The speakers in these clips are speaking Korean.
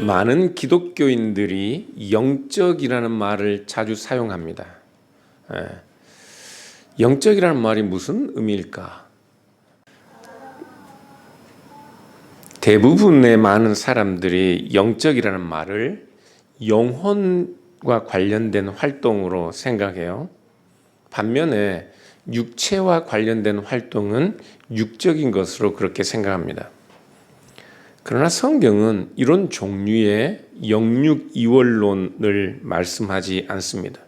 많은 기독교인들이 영적이라는 말을 자주 사용합니다. 영적이라는 말이 무슨 의미일까? 대부분의 많은 사람들이 영적이라는 말을 영혼과 관련된 활동으로 생각해요. 반면에 육체와 관련된 활동은 육적인 것으로 그렇게 생각합니다. 그러나 성경은 이런 종류의 영육이원론을 말씀하지 않습니다.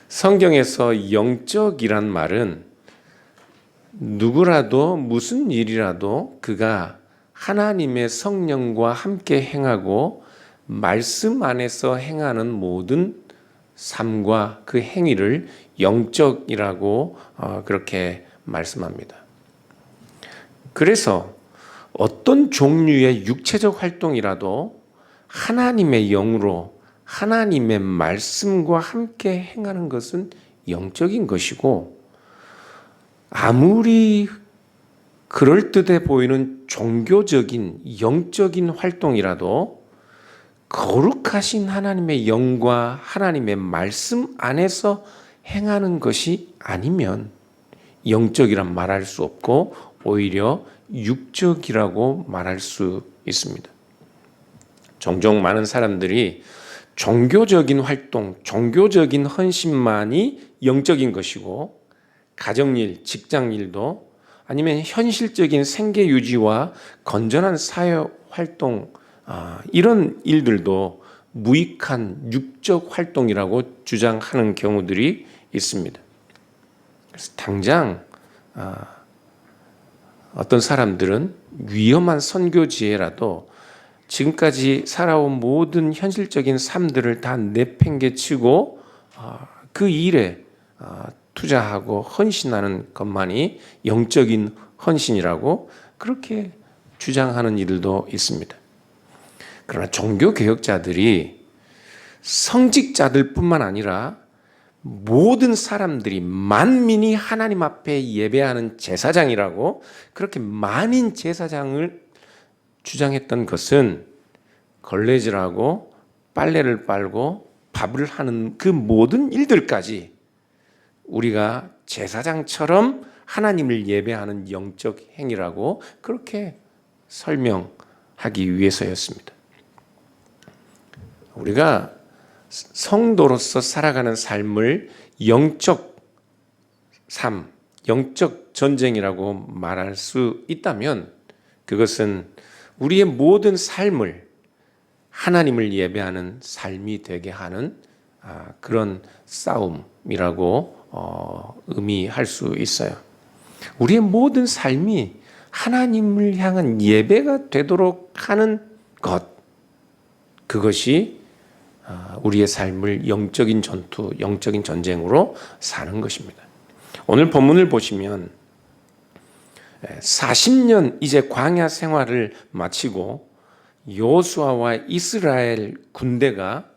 성경에서 영적이란 말은 누구라도 무슨 일이라도 그가 하나님의 성령과 함께 행하고 말씀 안에서 행하는 모든 삶과 그 행위를 영적이라고 그렇게 말씀합니다. 그래서 어떤 종류의 육체적 활동이라도 하나님의 영으로 하나님의 말씀과 함께 행하는 것은 영적인 것이고, 아무리 그럴듯해 보이는 종교적인 영적인 활동이라도 거룩하신 하나님의 영과 하나님의 말씀 안에서 행하는 것이 아니면 영적이란 말할 수 없고 오히려 육적이라고 말할 수 있습니다. 종종 많은 사람들이 종교적인 활동, 종교적인 헌신만이 영적인 것이고, 가정일, 직장일도 아니면 현실적인 생계 유지와 건전한 사회 활동, 이런 일들도 무익한 육적 활동이라고 주장하는 경우들이 있습니다. 그래서 당장 어떤 사람들은 위험한 선교지에라도 지금까지 살아온 모든 현실적인 삶들을 다 내팽개치고 그 일에 투자하고 헌신하는 것만이 영적인 헌신이라고 그렇게 주장하는 이들도 있습니다. 그러나 종교개혁자들이 성직자들 뿐만 아니라 모든 사람들이 만민이 하나님 앞에 예배하는 제사장이라고 그렇게 만인 제사장을 주장했던 것은 걸레질하고 빨래를 빨고 밥을 하는 그 모든 일들까지 우리가 제사장처럼 하나님을 예배하는 영적 행위라고 그렇게 설명하기 위해서였습니다. 우리가 성도로서 살아가는 삶을 영적 삶, 영적 전쟁이라고 말할 수 있다면 그것은 우리의 모든 삶을 하나님을 예배하는 삶이 되게 하는 그런 싸움이라고 의미할 수 있어요. 우리의 모든 삶이 하나님을 향한 예배가 되도록 하는 것, 그것이 우리의 삶을 영적인 전투, 영적인 전쟁으로 사는 것입니다. 오늘 본문을 보시면 40년 이제 광야 생활을 마치고 여호수아와 이스라엘 군대가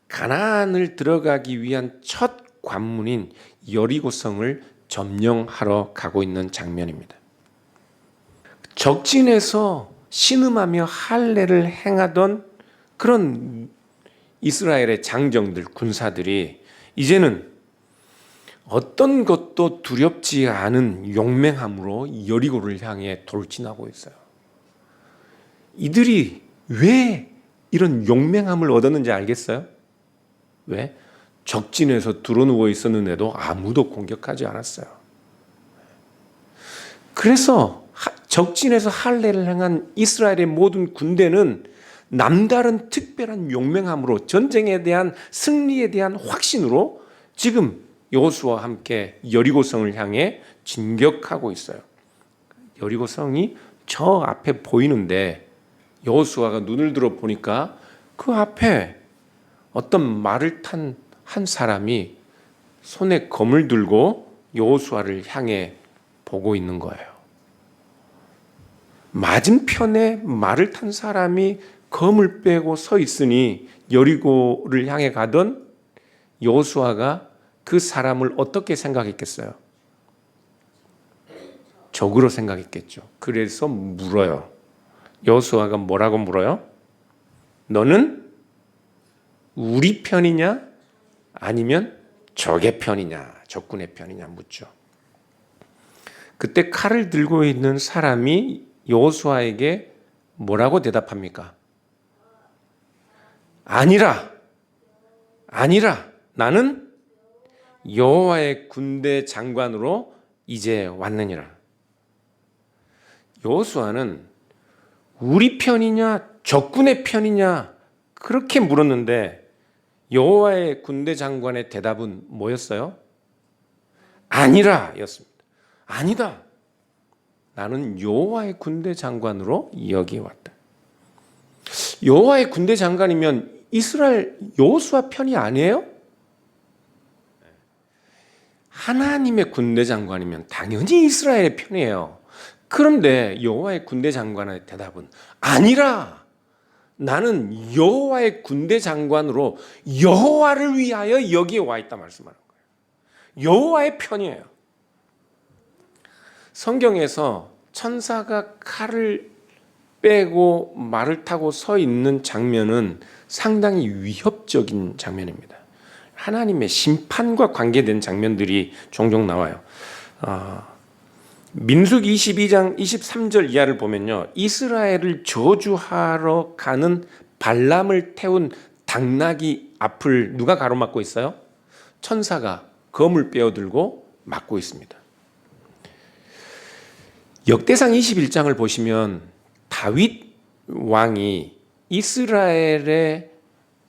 가나안을 들어가기 위한 첫 관문인 여리고성을 점령하러 가고 있는 장면입니다. 적진에서 신음하며 할례를 행하던 그런 이스라엘의 장정들, 군사들이 이제는 어떤 것도 두렵지 않은 용맹함으로 여리고를 향해 돌진하고 있어요. 이들이 왜 이런 용맹함을 얻었는지 알겠어요? 왜? 적진에서 드러누워 있었는데도 아무도 공격하지 않았어요. 그래서 적진에서 할례를 행한 이스라엘의 모든 군대는 남다른 특별한 용맹함으로 전쟁에 대한 승리에 대한 확신으로 지금 여호수아와 함께 여리고성을 향해 진격하고 있어요. 여리고성이 저 앞에 보이는데 여호수아가 눈을 들어 보니까 그 앞에 어떤 말을 탄 한 사람이 손에 검을 들고 여호수아를 향해 보고 있는 거예요. 맞은편에 말을 탄 사람이 검을 빼고 서 있으니 여리고를 향해 가던 여호수아가 그 사람을 어떻게 생각했겠어요? 적으로 생각했겠죠. 그래서 물어요. 여호수아가 뭐라고 물어요? 너는 우리 편이냐 아니면 적의 편이냐, 적군의 편이냐 묻죠. 그때 칼을 들고 있는 사람이 여호수아에게 뭐라고 대답합니까? 아니라 나는 여호와의 군대 장관으로 이제 왔느니라. 여호수아는 우리 편이냐 적군의 편이냐 그렇게 물었는데 여호와의 군대 장관의 대답은 뭐였어요? 아니라 였습니다. 아니다. 나는 여호와의 군대 장관으로 여기 왔다. 여호와의 군대 장관이면 이스라엘 여호수아 편이 아니에요? 하나님의 군대 장관이면 당연히 이스라엘의 편이에요. 그런데 여호와의 군대 장관의 대답은 아니라 나는 여호와의 군대 장관으로 여호와를 위하여 여기에 와 있다 말씀하는 거예요. 여호와의 편이에요. 성경에서 천사가 칼을 빼고 말을 타고 서 있는 장면은 상당히 위협적인 장면입니다. 하나님의 심판과 관계된 장면들이 종종 나와요. 민수기 22장 23절 이하를 보면요, 이스라엘을 저주하러 가는 발람을 태운 당나귀 앞을 누가 가로막고 있어요? 천사가 검을 빼어들고 막고 있습니다. 역대상 21장을 보시면 다윗 왕이 이스라엘의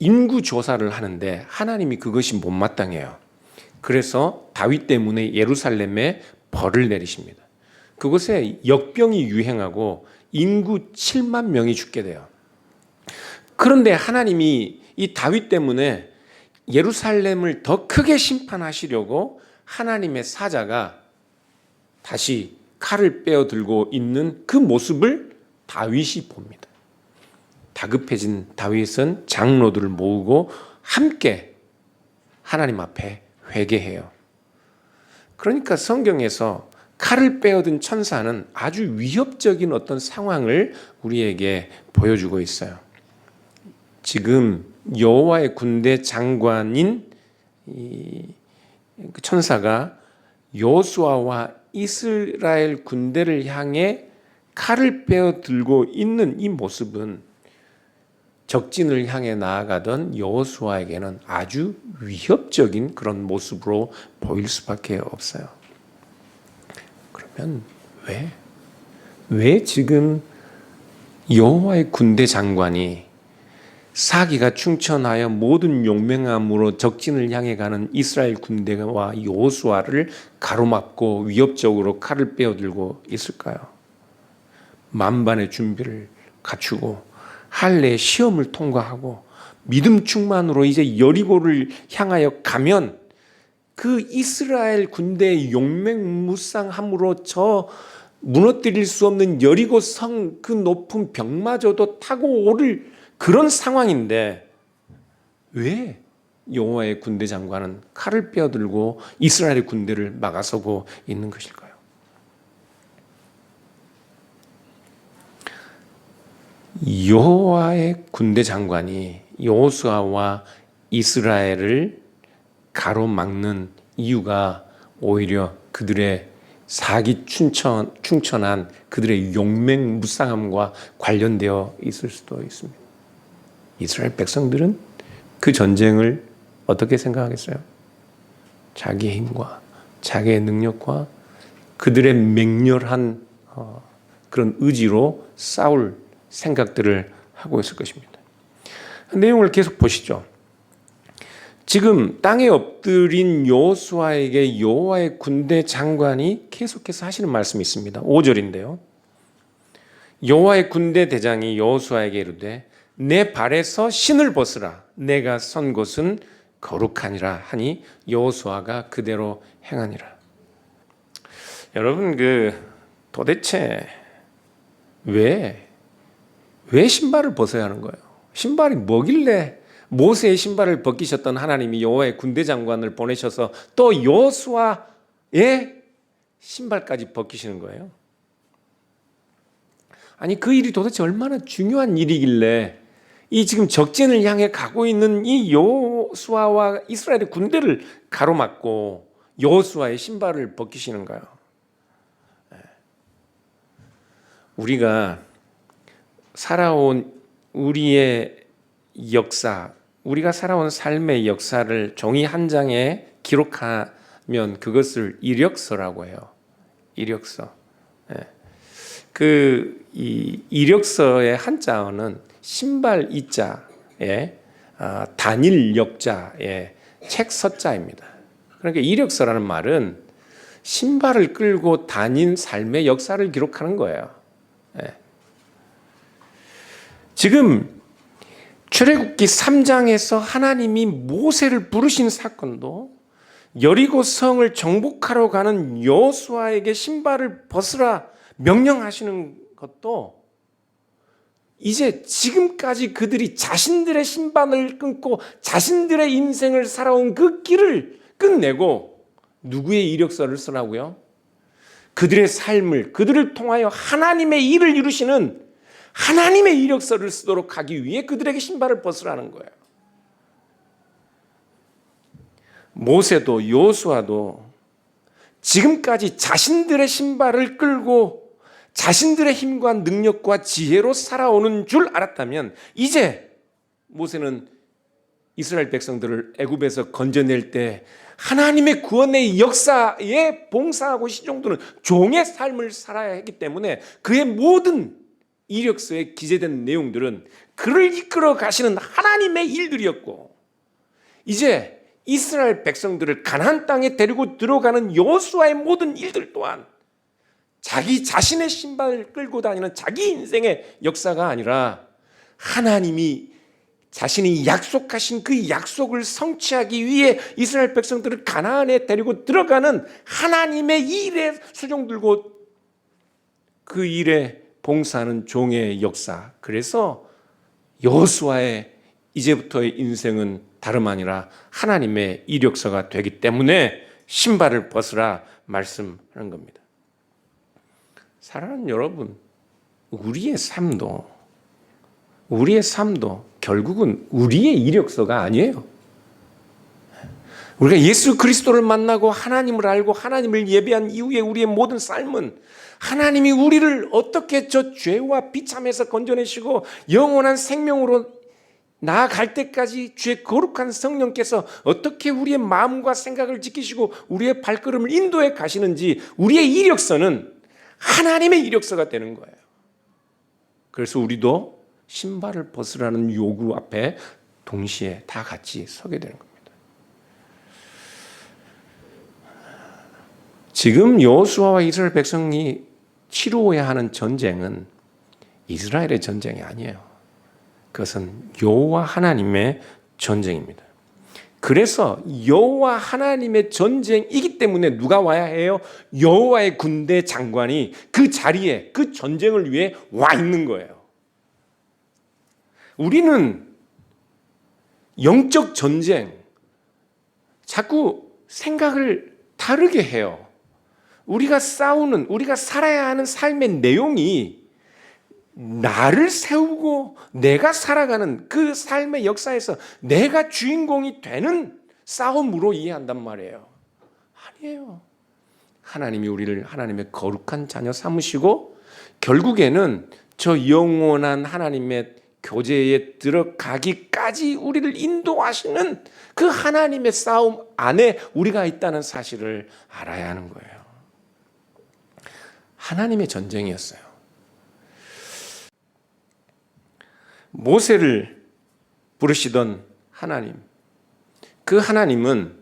인구 조사를 하는데 하나님이 그것이 못마땅해요. 그래서 다윗 때문에 예루살렘에 벌을 내리십니다. 그곳에 역병이 유행하고 인구 7만 명이 죽게 돼요. 그런데 하나님이 이 다윗 때문에 예루살렘을 더 크게 심판하시려고 하나님의 사자가 다시 칼을 빼어 들고 있는 그 모습을 다윗이 봅니다. 다급해진 다윗은 장로들을 모으고 함께 하나님 앞에 회개해요. 그러니까 성경에서 칼을 빼어든 천사는 아주 위협적인 어떤 상황을 우리에게 보여주고 있어요. 지금 여호와의 군대 장관인 이 천사가 여호수아와 이스라엘 군대를 향해 칼을 빼어 들고 있는 이 모습은 적진을 향해 나아가던 여호수아에게는 아주 위협적인 그런 모습으로 보일 수밖에 없어요. 그러면 왜 지금 여호와의 군대 장관이 사기가 충천하여 모든 용맹함으로 적진을 향해 가는 이스라엘 군대와 여호수아를 가로막고 위협적으로 칼을 빼어들고 있을까요? 만반의 준비를 갖추고 할례의 시험을 통과하고 믿음 충만으로 이제 여리고를 향하여 가면 그 이스라엘 군대의 용맹무쌍함으로 저 무너뜨릴 수 없는 여리고 성 그 높은 벽마저도 타고 오를 그런 상황인데 왜 여호와의 군대 장관은 칼을 빼어들고 이스라엘의 군대를 막아서고 있는 것일까요? 여호와의 군대 장관이 여호수아와 이스라엘을 가로막는 이유가 오히려 그들의 사기 충천한 그들의 용맹무쌍함과 관련되어 있을 수도 있습니다. 이스라엘 백성들은 그 전쟁을 어떻게 생각하겠어요? 자기의 힘과 자기의 능력과 그들의 맹렬한 그런 의지로 싸울 생각들을 하고 있을 것입니다. 내용을 계속 보시죠. 지금 땅에 엎드린 여호수아에게 여호와의 군대 장관이 계속해서 하시는 말씀이 있습니다. 5절인데요. 여호와의 군대 대장이 여호수아에게 이르되 내 발에서 신을 벗으라. 내가 선 곳은 거룩하니라 하니 여호수아가 그대로 행하니라. 여러분 도대체 왜 신발을 벗어야 하는 거예요? 신발이 뭐길래 모세의 신발을 벗기셨던 하나님이 여호와의 군대 장관을 보내셔서 또 여호수아의 신발까지 벗기시는 거예요? 아니 그 일이 도대체 얼마나 중요한 일이길래 이 지금 적진을 향해 가고 있는 이 여호수아와 이스라엘의 군대를 가로막고 여호수아의 신발을 벗기시는가요? 우리가 살아온 우리의 역사, 우리가 살아온 삶의 역사를 종이 한 장에 기록하면 그것을 이력서라고 해요. 이력서. 이 이력서의 한자어는 신발 이자에 단일 역자에 책 서자입니다. 그러니까 이력서라는 말은 신발을 끌고 다닌 삶의 역사를 기록하는 거예요. 지금 출애굽기 3장에서 하나님이 모세를 부르신 사건도 여리고 성을 정복하러 가는 여호수아에게 신발을 벗으라 명령하시는 것도 이제 지금까지 그들이 자신들의 신발을 끊고 자신들의 인생을 살아온 그 길을 끝내고 누구의 이력서를 쓰라고요? 그들의 삶을, 그들을 통하여 하나님의 일을 이루시는 하나님의 이력서를 쓰도록 하기 위해 그들에게 신발을 벗으라는 거예요. 모세도 여호수아도 지금까지 자신들의 신발을 끌고 자신들의 힘과 능력과 지혜로 살아오는 줄 알았다면 이제 모세는 이스라엘 백성들을 애굽에서 건져낼 때 하나님의 구원의 역사에 봉사하고 시종도는 종의 삶을 살아야 했기 때문에 그의 모든 이력서에 기재된 내용들은 그를 이끌어 가시는 하나님의 일들이었고 이제 이스라엘 백성들을 가나안 땅에 데리고 들어가는 여호수아의 모든 일들 또한 자기 자신의 신발을 끌고 다니는 자기 인생의 역사가 아니라 하나님이 자신이 약속하신 그 약속을 성취하기 위해 이스라엘 백성들을 가나안에 데리고 들어가는 하나님의 일에 수종 들고 그 일에 봉사하는 종의 역사. 그래서 여호수아의 이제부터의 인생은 다름 아니라 하나님의 이력서가 되기 때문에 신발을 벗으라 말씀하는 겁니다. 사랑하는 여러분, 우리의 삶도 결국은 우리의 이력서가 아니에요. 우리가 예수 그리스도를 만나고 하나님을 알고 하나님을 예배한 이후에 우리의 모든 삶은 하나님이 우리를 어떻게 저 죄와 비참에서 건져내시고 영원한 생명으로 나아갈 때까지 주의 거룩한 성령께서 어떻게 우리의 마음과 생각을 지키시고 우리의 발걸음을 인도해 가시는지 우리의 이력서는 하나님의 이력서가 되는 거예요. 그래서 우리도 신발을 벗으라는 요구 앞에 동시에 다 같이 서게 되는 겁니다. 지금 여호수아와 이스라엘 백성이 치루어야 하는 전쟁은 이스라엘의 전쟁이 아니에요. 그것은 여호와 하나님의 전쟁입니다. 그래서 여호와 하나님의 전쟁이기 때문에 누가 와야 해요? 여호와의 군대 장관이 그 자리에 그 전쟁을 위해 와 있는 거예요. 우리는 영적 전쟁 자꾸 생각을 다르게 해요. 우리가 싸우는, 우리가 살아야 하는 삶의 내용이 나를 세우고 내가 살아가는 그 삶의 역사에서 내가 주인공이 되는 싸움으로 이해한단 말이에요. 아니에요. 하나님이 우리를 하나님의 거룩한 자녀 삼으시고 결국에는 저 영원한 하나님의 교제에 들어가기까지 우리를 인도하시는 그 하나님의 싸움 안에 우리가 있다는 사실을 알아야 하는 거예요. 하나님의 전쟁이었어요. 모세를 부르시던 하나님, 그 하나님은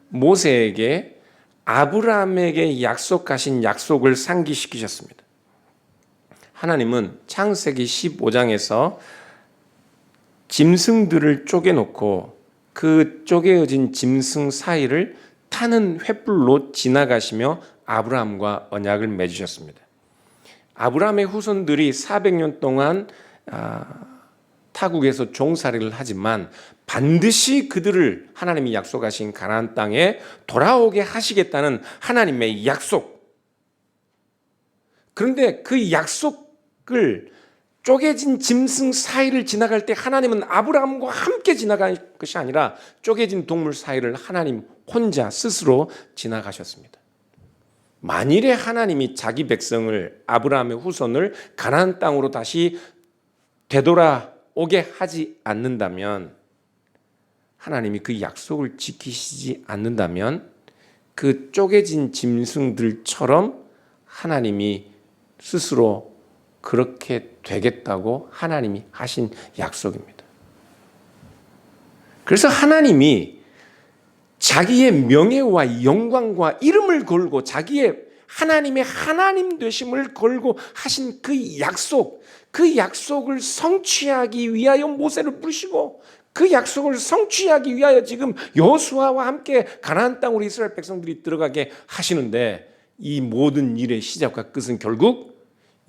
모세에게 아브라함에게 약속하신 약속을 상기시키셨습니다. 하나님은 창세기 15장에서 짐승들을 쪼개놓고 그 쪼개어진 짐승 사이를 타는 횃불로 지나가시며 아브라함과 언약을 맺으셨습니다. 아브라함의 후손들이 400년 동안 타국에서 종살이를 하지만 반드시 그들을 하나님이 약속하신 가나안 땅에 돌아오게 하시겠다는 하나님의 약속. 그런데 그 약속 쪼개진 짐승 사이를 지나갈 때 하나님은 아브라함과 함께 지나갈 것이 아니라 쪼개진 동물 사이를 하나님 혼자 스스로 지나가셨습니다. 만일에 하나님이 자기 백성을, 아브라함의 후손을 가나안 땅으로 다시 되돌아오게 하지 않는다면, 하나님이 그 약속을 지키시지 않는다면 그 쪼개진 짐승들처럼 하나님이 스스로 그렇게 되겠다고 하나님이 하신 약속입니다. 그래서 하나님이 자기의 명예와 영광과 이름을 걸고 자기의 하나님의 하나님 되심을 걸고 하신 그 약속을 성취하기 위하여 모세를 부르시고, 그 약속을 성취하기 위하여 지금 여호수아와 함께 가나안 땅으로 이스라엘 백성들이 들어가게 하시는데, 이 모든 일의 시작과 끝은 결국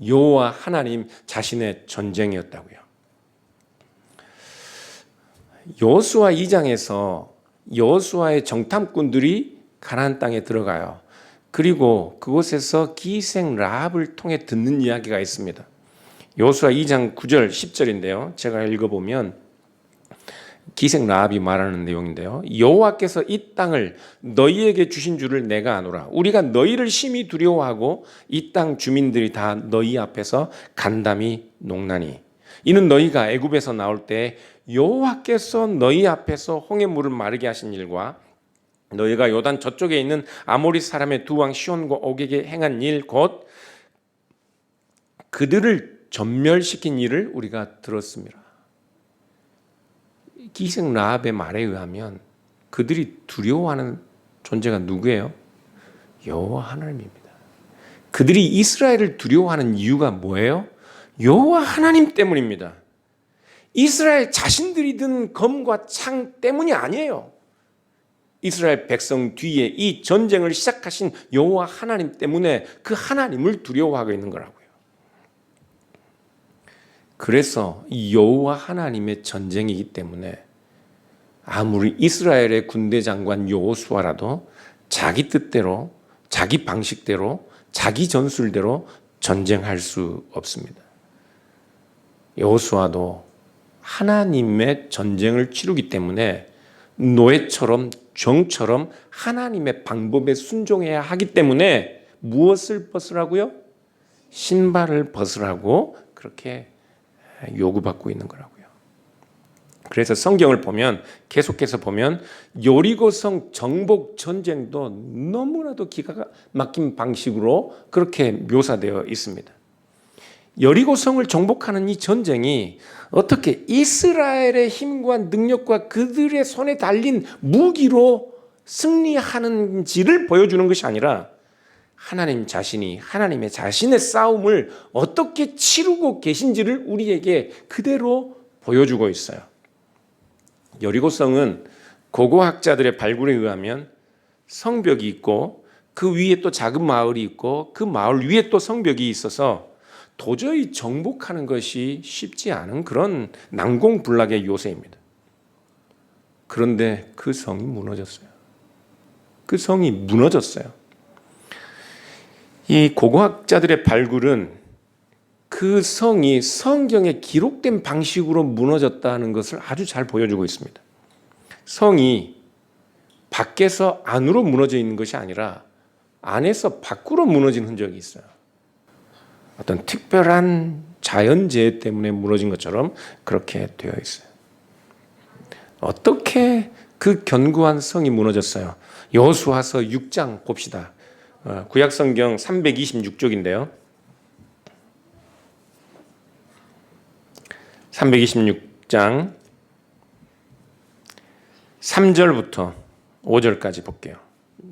여호와 하나님 자신의 전쟁이었다고요. 여호수아 2장에서 여호수아의 정탐꾼들이 가나안 땅에 들어가요. 그리고 그곳에서 기생 라합을 통해 듣는 이야기가 있습니다. 여호수아 2장 9절 10절인데요. 제가 읽어보면 기생 라합이 말하는 내용인데요. 여호와께서 이 땅을 너희에게 주신 줄을 내가 아노라. 우리가 너희를 심히 두려워하고 이 땅 주민들이 다 너희 앞에서 간담이 녹나니, 이는 너희가 애굽에서 나올 때 여호와께서 너희 앞에서 홍해 물을 마르게 하신 일과 너희가 요단 저쪽에 있는 아모리 사람의 두 왕 시온과 옥에게 행한 일, 곧 그들을 전멸시킨 일을 우리가 들었습니다. 기생 라합의 말에 의하면 그들이 두려워하는 존재가 누구예요? 여호와 하나님입니다. 그들이 이스라엘을 두려워하는 이유가 뭐예요? 여호와 하나님 때문입니다. 이스라엘 자신들이 든 검과 창 때문이 아니에요. 이스라엘 백성 뒤에 이 전쟁을 시작하신 여호와 하나님 때문에 그 하나님을 두려워하고 있는 거라고요. 그래서 여호와 하나님의 전쟁이기 때문에 아무리 이스라엘의 군대 장관 여호수아라도 자기 뜻대로, 자기 방식대로, 자기 전술대로 전쟁할 수 없습니다. 여호수아도 하나님의 전쟁을 치르기 때문에 노예처럼, 종처럼 하나님의 방법에 순종해야 하기 때문에 무엇을 벗으라고요? 신발을 벗으라고 그렇게 요구받고 있는 거라고요. 그래서 성경을 보면, 계속해서 보면 여리고성 정복 전쟁도 너무나도 기가 막힌 방식으로 그렇게 묘사되어 있습니다. 여리고성을 정복하는 이 전쟁이 어떻게 이스라엘의 힘과 능력과 그들의 손에 달린 무기로 승리하는지를 보여주는 것이 아니라 하나님 자신이 하나님의 자신의 싸움을 어떻게 치르고 계신지를 우리에게 그대로 보여주고 있어요. 여리고성은 고고학자들의 발굴에 의하면 성벽이 있고 그 위에 또 작은 마을이 있고 그 마을 위에 또 성벽이 있어서 도저히 정복하는 것이 쉽지 않은 그런 난공불락의 요새입니다. 그런데 그 성이 무너졌어요. 그 성이 무너졌어요. 이 고고학자들의 발굴은 그 성이 성경에 기록된 방식으로 무너졌다는 것을 아주 잘 보여주고 있습니다. 성이 밖에서 안으로 무너져 있는 것이 아니라 안에서 밖으로 무너진 흔적이 있어요. 어떤 특별한 자연재해 때문에 무너진 것처럼 그렇게 되어 있어요. 어떻게 그 견고한 성이 무너졌어요? 여호수아서 6장 봅시다. 구약성경 326쪽인데요. 326장 3절부터 5절까지 볼게요.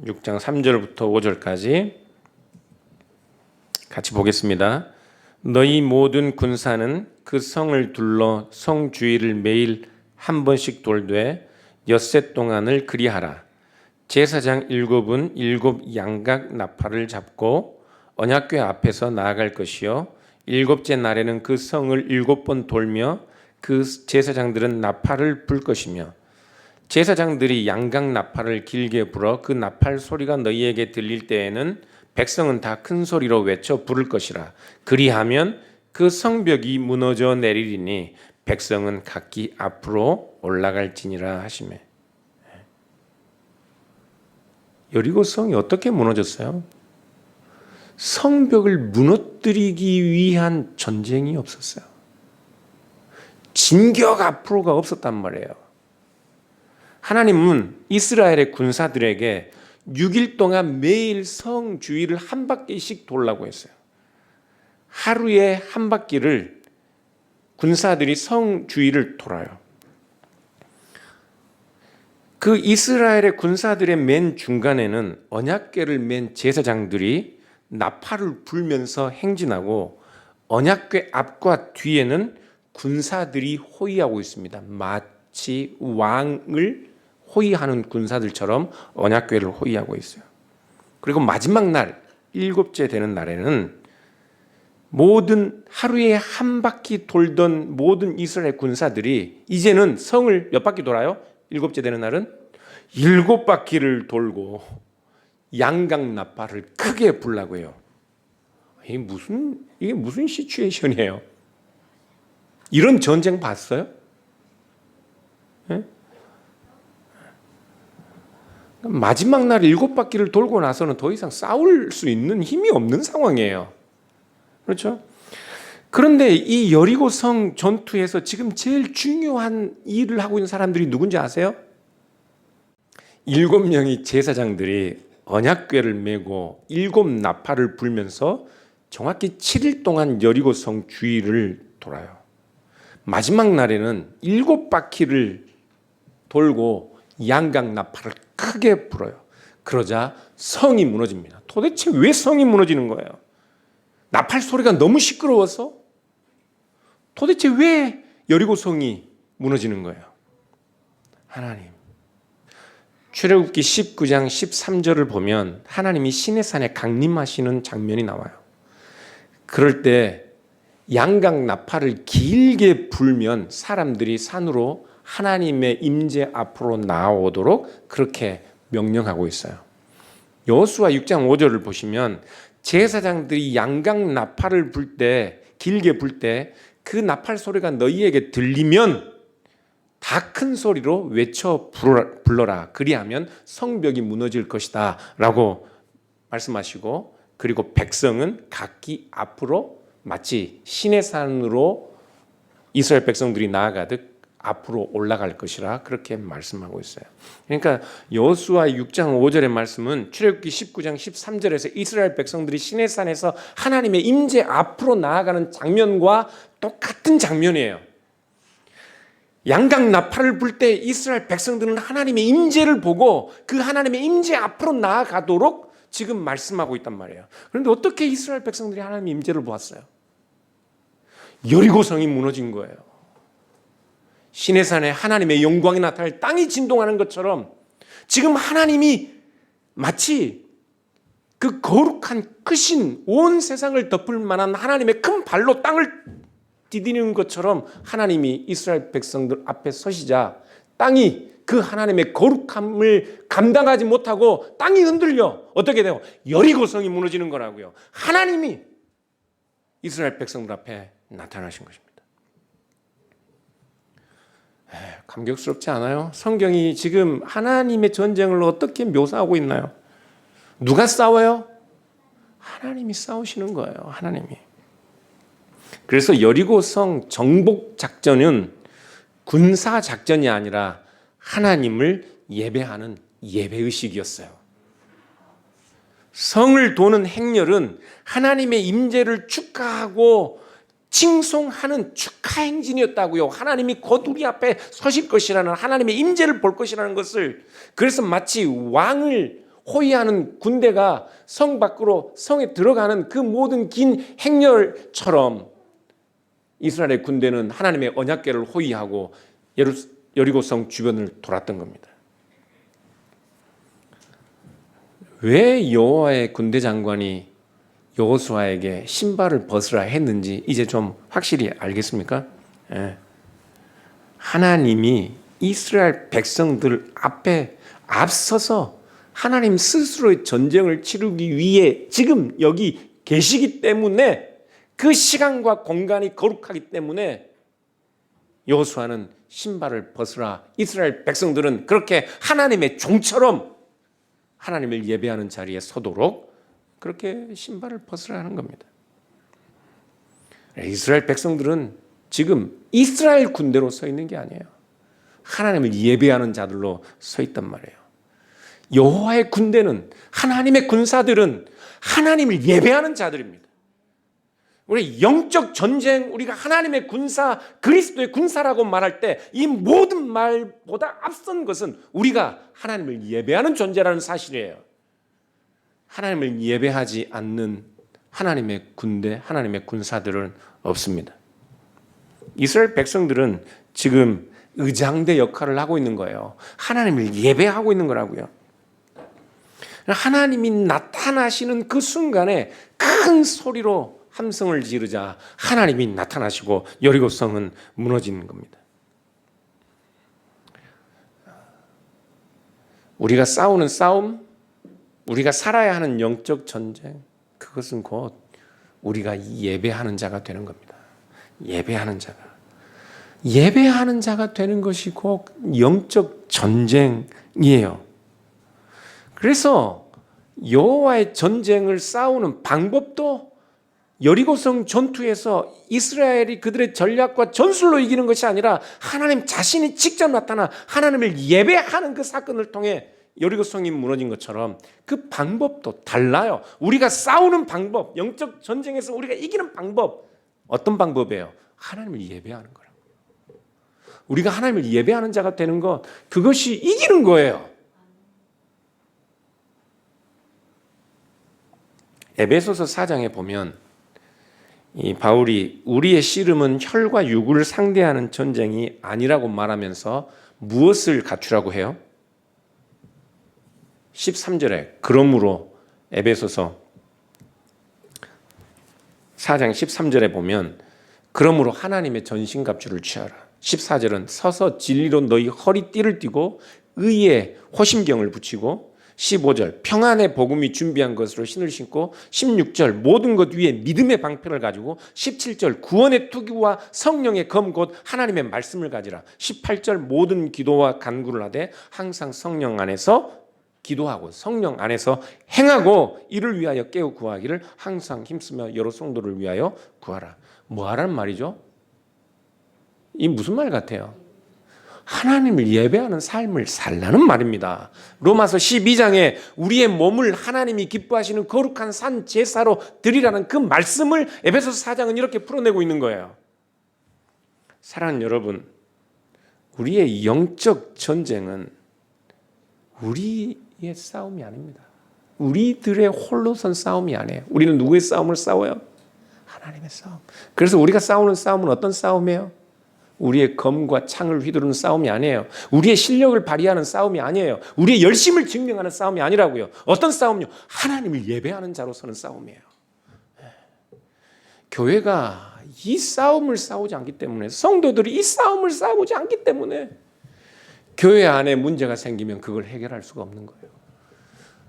6장 3절부터 5절까지 같이 보겠습니다. 너희 모든 군사는 그 성을 둘러 성 주위를 매일 한 번씩 돌되 엿새 동안을 그리하라. 제사장 7은 7 양각 나팔을 잡고 언약궤 앞에서 나아갈 것이요 7째 날에는 그 성을 7번 돌며 그 제사장들은 나팔을 불 것이며 제사장들이 양각 나팔을 길게 불어 그 나팔 소리가 너희에게 들릴 때에는 백성은 다 큰 소리로 외쳐 부를 것이라. 그리하면 그 성벽이 무너져 내리리니 백성은 각기 앞으로 올라갈지니라 하시매. 여리고 성이 어떻게 무너졌어요? 성벽을 무너뜨리기 위한 전쟁이 없었어요. 진격 앞으로가 없었단 말이에요. 하나님은 이스라엘의 군사들에게 6일 동안 매일 성 주위를 한 바퀴씩 돌라고 했어요. 하루에 한 바퀴를 군사들이 성 주위를 돌아요. 그 이스라엘의 군사들의 맨 중간에는 언약궤를 맨 제사장들이 나팔을 불면서 행진하고, 언약궤 앞과 뒤에는 군사들이 호위하고 있습니다. 마치 왕을 호위하는 군사들처럼 언약궤를 호위하고 있어요. 그리고 마지막 날, 7째 되는 날에는 모든 하루에 한 바퀴 돌던 모든 이스라엘 군사들이 이제는 성을 몇 바퀴 돌아요? 7째 되는 날은 7바퀴를 돌고 양각 나팔을 크게 불라고 해요. 이게 무슨 시츄에이션이에요? 이런 전쟁 봤어요? 네? 마지막 날 7바퀴를 돌고 나서는 더 이상 싸울 수 있는 힘이 없는 상황이에요. 그렇죠? 그런데 이 여리고 성 전투에서 지금 제일 중요한 일을 하고 있는 사람들이 누군지 아세요? 7명의 제사장들이 언약궤를 메고 7 나팔을 불면서 정확히 7일 동안 여리고 성 주위를 돌아요. 마지막 날에는 7바퀴를 돌고 양각 나팔을 크게 불어요. 그러자 성이 무너집니다. 도대체 왜 성이 무너지는 거예요? 나팔 소리가 너무 시끄러워서? 도대체 왜 여리고 성이 무너지는 거예요? 하나님. 출애굽기 19장 13절을 보면 하나님이 시내산에 강림하시는 장면이 나와요. 그럴 때 양각 나팔을 길게 불면 사람들이 산으로 하나님의 임재 앞으로 나오도록 그렇게 명령하고 있어요. 여호수아 6장 5절을 보시면 제사장들이 양각 나팔을 불 때, 길게 불 때 그 나팔 소리가 너희에게 들리면 다 큰 소리로 외쳐 불러라. 그리하면 성벽이 무너질 것이다 라고 말씀하시고, 그리고 백성은 각기 앞으로 마치 시내산으로 이스라엘 백성들이 나아가듯 앞으로 올라갈 것이라 그렇게 말씀하고 있어요. 그러니까 여호수아 6장 5절의 말씀은 출애굽기 19장 13절에서 이스라엘 백성들이 시내산에서 하나님의 임재 앞으로 나아가는 장면과 똑같은 장면이에요. 양각 나팔을 불 때 이스라엘 백성들은 하나님의 임재를 보고 그 하나님의 임재 앞으로 나아가도록 지금 말씀하고 있단 말이에요. 그런데 어떻게 이스라엘 백성들이 하나님의 임재를 보았어요? 여리고성이 무너진 거예요. 시내산에 하나님의 영광이 나타날 땅이 진동하는 것처럼 지금 하나님이 마치 그 거룩한 크신 온 세상을 덮을 만한 하나님의 큰 발로 땅을 디디는 것처럼 하나님이 이스라엘 백성들 앞에 서시자 땅이 그 하나님의 거룩함을 감당하지 못하고 땅이 흔들려 어떻게 돼요? 여리고성이 무너지는 거라고요. 하나님이 이스라엘 백성들 앞에 나타나신 것입니다. 감격스럽지 않아요? 성경이 지금 하나님의 전쟁을 어떻게 묘사하고 있나요? 누가 싸워요? 하나님이 싸우시는 거예요. 하나님이. 그래서 여리고성 정복 작전은 군사 작전이 아니라 하나님을 예배하는 예배의식이었어요. 성을 도는 행렬은 하나님의 임재를 축하하고 칭송하는 축하 행진이었다고요. 하나님이 곧 우리 앞에 서실 것이라는 하나님의 임재를 볼 것이라는 것을, 그래서 마치 왕을 호위하는 군대가 성 밖으로 성에 들어가는 그 모든 긴 행렬처럼 이스라엘의 군대는 하나님의 언약궤를 호위하고 여리고성 주변을 돌았던 겁니다. 왜 여호와의 군대 장관이 여호수아에게 신발을 벗으라 했는지 이제 좀 확실히 알겠습니까? 하나님이 이스라엘 백성들 앞에 앞서서 하나님 스스로의 전쟁을 치르기 위해 지금 여기 계시기 때문에 그 시간과 공간이 거룩하기 때문에 여호수아는 신발을 벗으라. 이스라엘 백성들은 그렇게 하나님의 종처럼 하나님을 예배하는 자리에 서도록 그렇게 신발을 벗으라 하는 겁니다. 이스라엘 백성들은 지금 이스라엘 군대로 서 있는 게 아니에요. 하나님을 예배하는 자들로 서 있단 말이에요. 여호와의 군대는, 하나님의 군사들은 하나님을 예배하는 자들입니다. 우리 영적 전쟁, 우리가 하나님의 군사, 그리스도의 군사라고 말할 때 이 모든 말보다 앞선 것은 우리가 하나님을 예배하는 존재라는 사실이에요. 하나님을 예배하지 않는 하나님의 군대, 하나님의 군사들은 없습니다. 이스라엘 백성들은 지금 의장대 역할을 하고 있는 거예요. 하나님을 예배하고 있는 거라고요. 하나님이 나타나시는 그 순간에 큰 소리로 함성을 지르자 하나님이 나타나시고 여리고성은 무너지는 겁니다. 우리가 싸우는 싸움, 우리가 살아야 하는 영적 전쟁, 그것은 곧 우리가 예배하는 자가 되는 겁니다. 예배하는 자가 되는 것이 곧 영적 전쟁이에요. 그래서 여호와의 전쟁을 싸우는 방법도 여리고성 전투에서 이스라엘이 그들의 전략과 전술로 이기는 것이 아니라 하나님 자신이 직접 나타나 하나님을 예배하는 그 사건을 통해 여리고성이 무너진 것처럼 그 방법도 달라요. 우리가 싸우는 방법, 영적 전쟁에서 우리가 이기는 방법, 어떤 방법이에요? 하나님을 예배하는 거라고. 우리가 하나님을 예배하는 자가 되는 것, 그것이 이기는 거예요. 에베소서 4장에 보면 이 바울이 우리의 씨름은 혈과 육을 상대하는 전쟁이 아니라고 말하면서 무엇을 갖추라고 해요? 13절에 그러므로 에베소서 4장 13절에 보면 그러므로 하나님의 전신갑주를 취하라. 14절은 서서 진리로 너희 허리띠를 띠고 의의 호심경을 붙이고 15절 평안의 복음이 준비한 것으로 신을 신고 16절 모든 것 위에 믿음의 방패를 가지고 17절 구원의 투기와 성령의 검 곧 하나님의 말씀을 가지라. 18절 모든 기도와 간구를 하되 항상 성령 안에서 기도하고 성령 안에서 행하고 이를 위하여 깨어 구하기를 항상 힘쓰며 여러 성도를 위하여 구하라. 뭐 하라는 말이죠? 이 무슨 말 같아요? 하나님을 예배하는 삶을 살라는 말입니다. 로마서 12장에 우리의 몸을 하나님이 기뻐하시는 거룩한 산 제사로 드리라는 그 말씀을 에베소서 4장은 이렇게 풀어내고 있는 거예요. 사랑하는 여러분, 우리의 영적 전쟁은 우리의 싸움이 아닙니다. 우리들의 홀로선 싸움이 아니에요. 우리는 누구의 싸움을 싸워요? 하나님의 싸움. 그래서 우리가 싸우는 싸움은 어떤 싸움이에요? 우리의 검과 창을 휘두르는 싸움이 아니에요. 우리의 실력을 발휘하는 싸움이 아니에요. 우리의 열심을 증명하는 싸움이 아니라고요. 어떤 싸움이요? 하나님을 예배하는 자로서는 싸움이에요. 교회가 이 싸움을 싸우지 않기 때문에, 성도들이 이 싸움을 싸우지 않기 때문에 교회 안에 문제가 생기면 그걸 해결할 수가 없는 거예요.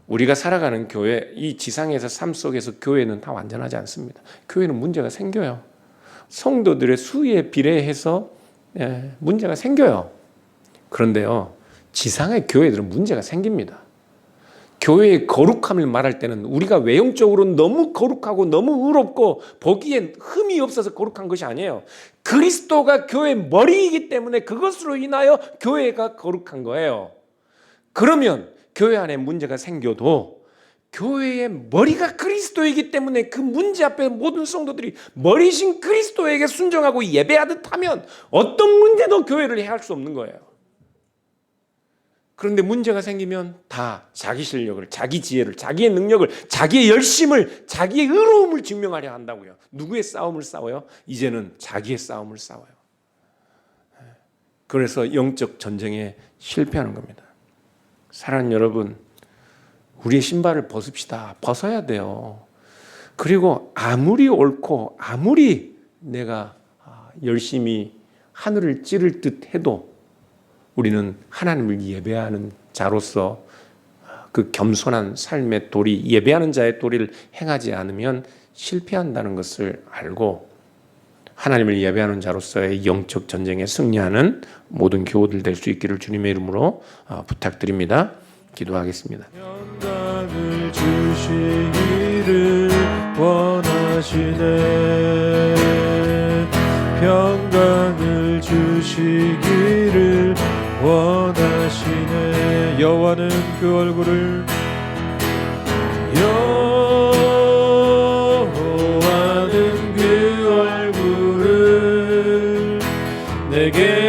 우리가 살아가는 교회, 이 지상에서 삶 속에서 교회는 다 완전하지 않습니다. 교회는 문제가 생겨요. 성도들의 수에 비례해서 문제가 생겨요. 그런데요, 지상의 교회들은 문제가 생깁니다. 교회의 거룩함을 말할 때는 우리가 외형적으로 너무 거룩하고 너무 의롭고 보기엔 흠이 없어서 거룩한 것이 아니에요. 그리스도가 교회의 머리이기 때문에 그것으로 인하여 교회가 거룩한 거예요. 그러면 교회 안에 문제가 생겨도 교회의 머리가 그리스도이기 때문에 그 문제 앞에 모든 성도들이 머리신 그리스도에게 순종하고 예배하듯 하면 어떤 문제도 교회를 해할 수 없는 거예요. 그런데 문제가 생기면 다 자기 실력을, 자기 지혜를, 자기의 능력을, 자기의 열심을, 자기의 의로움을 증명하려 한다고요. 누구의 싸움을 싸워요? 이제는 자기의 싸움을 싸워요. 그래서 영적 전쟁에 실패하는 겁니다. 사랑하는 여러분, 우리의 신발을 벗읍시다. 벗어야 돼요. 그리고 아무리 옳고 아무리 내가 열심히 하늘을 찌를 듯 해도 우리는 하나님을 예배하는 자로서 그 겸손한 삶의 도리, 예배하는 자의 도리를 행하지 않으면 실패한다는 것을 알고 하나님을 예배하는 자로서의 영적 전쟁에 승리하는 모든 교우들 될 수 있기를 주님의 이름으로 부탁드립니다. 기도하겠습니다. 평강을 주시기를 원하시네. 평강을 주시기를 원하시네. 여호와는 그 얼굴을